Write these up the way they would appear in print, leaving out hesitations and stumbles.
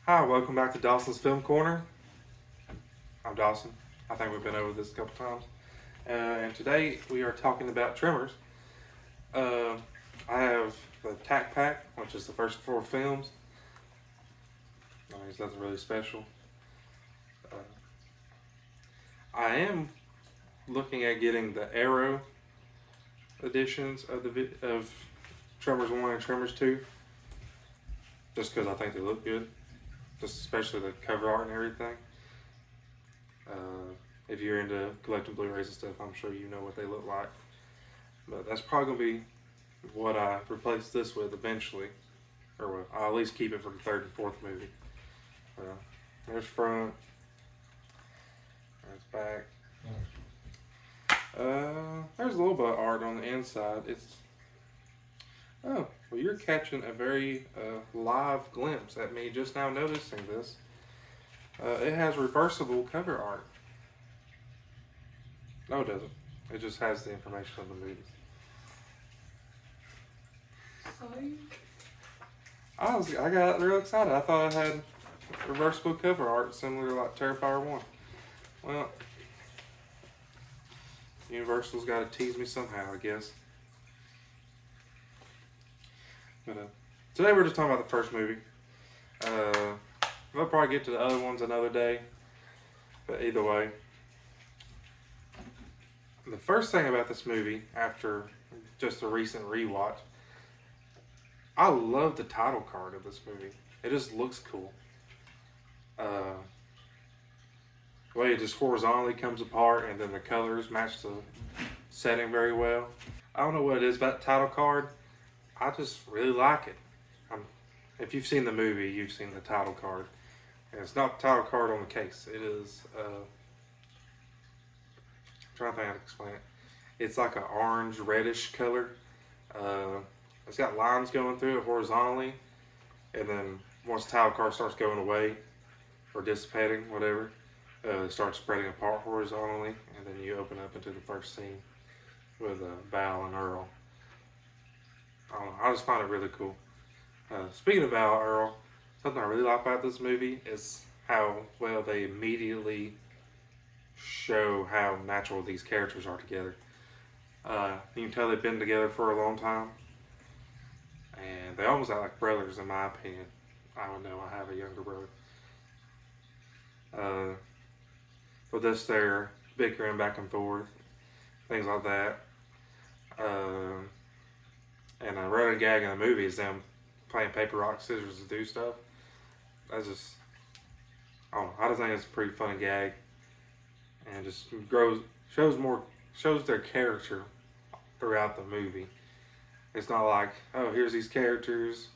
Hi, welcome back to Dawson's Film Corner. I'm Dawson. I think we've been over this a couple times. And today we are talking about Tremors. Uh, I have the TAC Pack, which is the first 4 films. I mean, it's nothing really special. Uh, I am looking at getting the Arrow editions of Tremors 1 and Tremors 2, just because I think they look good, just especially the cover art and everything. If you're into collecting Blu-rays and stuff, I'm sure you know what they look like. But that's probably going to be what I replace this with eventually. Or what, I'll at least keep it for the 3rd and 4th movie. There's front. There's back. There's a little bit of art on the inside. Oh, well, you're catching a very live glimpse at me just now noticing this. It has reversible cover art. No, it doesn't. It just has the information of the movie. I got real excited. I thought it had reversible cover art similar to like Terrifier 1. Well, Universal's got to tease me somehow, I guess. But today we're just talking about the first movie. We'll probably get to the other ones another day. But either way, the first thing about this movie, after just a recent rewatch, I love the title card of this movie. It just looks cool. The way it just horizontally comes apart and then the colors match the setting very well. I don't know what it is about the title card. I just really like it. If you've seen the movie, you've seen the title card. And it's not the title card on the case. It is, I'm trying to think how to explain it. It's like an orange, reddish color. It's got lines going through it horizontally. And then once the title card starts going away, or dissipating, whatever, it starts spreading apart horizontally. And then you open up into the first scene with Val and Earl. I don't know, I just find it really cool. Speaking of Val Earl, something I really like about this movie is how well they immediately show how natural these characters are together. You can tell they've been together for a long time, and they almost act like brothers, in my opinion. I don't know, I have a younger brother. But this, they're bickering back and forth, things like that. And a running gag in the movie is them playing paper, rock, scissors to do stuff. I just think it's a pretty funny gag, and just shows their character throughout the movie. It's not like, oh, here's these characters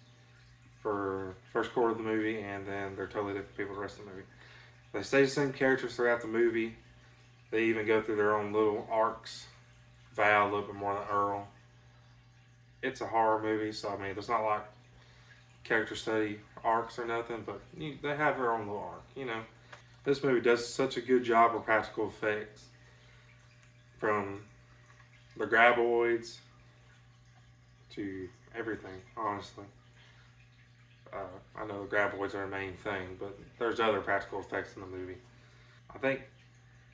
for first quarter of the movie, and then they're totally different people the rest of the movie. They stay the same characters throughout the movie. They even go through their own little arcs. Val a little bit more than Earl. It's a horror movie, so I mean, there's not like character study arcs or nothing, but they have their own little arc, you know. This movie does such a good job of practical effects, from the graboids to everything, honestly. I know the graboids are the main thing, but there's other practical effects in the movie. I think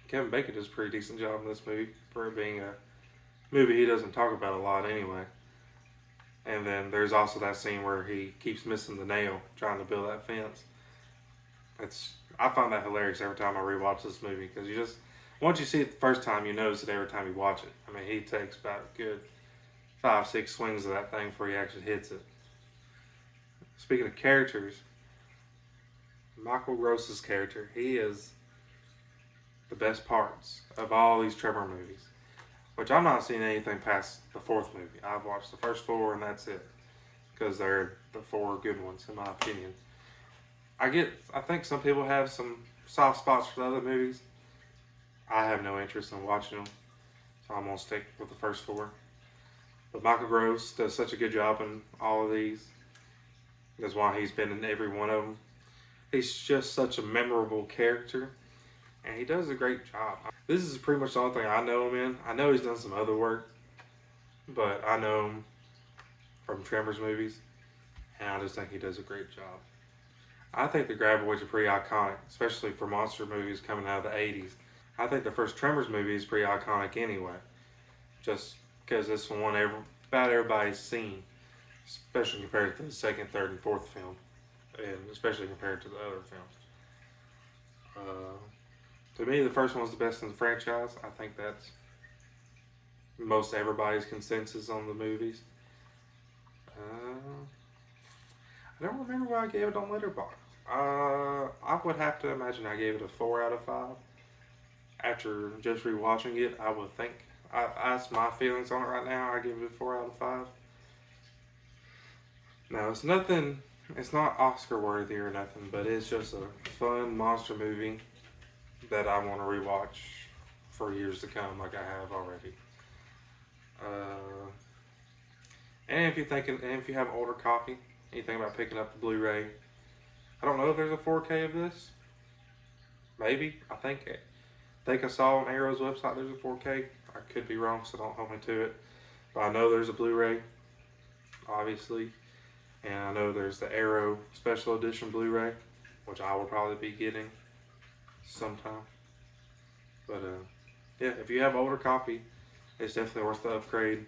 Kevin Bacon does a pretty decent job in this movie, for it being a movie he doesn't talk about a lot anyway. And then there's also that scene where he keeps missing the nail trying to build that fence. I find that hilarious every time I rewatch this movie, because once you see it the first time, you notice it every time you watch it. I mean, he takes about a good 5-6 swings of that thing before he actually hits it. Speaking of characters, Michael Gross's character, he is the best parts of all these Tremor movies. Which I'm not seeing anything past the 4th movie. I've watched the first 4 and that's it. Because they're the 4 good ones, in my opinion. I think some people have some soft spots for the other movies. I have no interest in watching them. So I'm going to stick with the first 4. But Michael Gross does such a good job in all of these. That's why he's been in every one of them. He's just such a memorable character. And he does a great job. This is pretty much the only thing I know him in. I know he's done some other work, but I know him from Tremors movies, and I just think he does a great job. I think the Graboids are pretty iconic, especially for monster movies coming out of the 80s. I think the first Tremors movie is pretty iconic anyway, just because it's the one about everybody's seen, especially compared to the second, third, and fourth film, and especially compared to the other films. To me, the first one's the best in the franchise. I think that's most everybody's consensus on the movies. I don't remember what I gave it on Letterboxd. I would have to imagine I gave it a 4 out of 5. After just rewatching it, I would think. That's my feelings on it right now. I give it a 4 out of 5. Now, it's nothing, it's not Oscar worthy or nothing, but it's just a fun monster movie that I want to rewatch for years to come, like I have already. And if you have an older copy, and you think about picking up the Blu-ray, I don't know if there's a 4K of this. Maybe. I think I saw on Arrow's website there's a 4K. I could be wrong, so don't hold me to it. But I know there's a Blu-ray, obviously. And I know there's the Arrow Special Edition Blu-ray, which I will probably be getting sometime. But yeah, if you have an older copy, it's definitely worth the upgrade.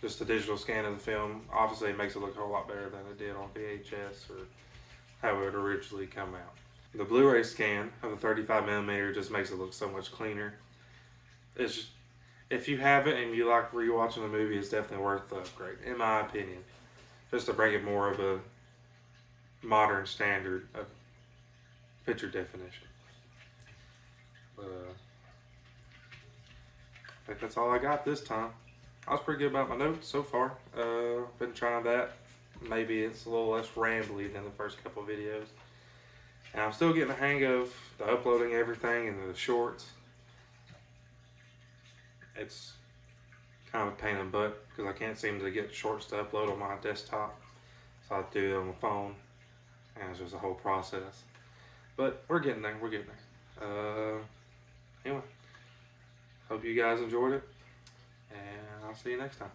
Just a digital scan of the film, obviously it makes it look a whole lot better than it did on VHS or how it would originally come out. The Blu-ray scan of the 35mm just makes it look so much cleaner. It's just, if you have it and you like rewatching the movie, it's definitely worth the upgrade, in my opinion. Just to bring it more of a modern standard of picture definition. I think that's all I got this time. I was pretty good about my notes so far. Been trying that. Maybe it's a little less rambly than the first couple of videos. And I'm still getting the hang of the uploading everything and the shorts. It's kind of a pain in the butt because I can't seem to get shorts to upload on my desktop. So I have to do it on the phone. And it's just a whole process. But we're getting there. Anyway, hope you guys enjoyed it. And I'll see you next time.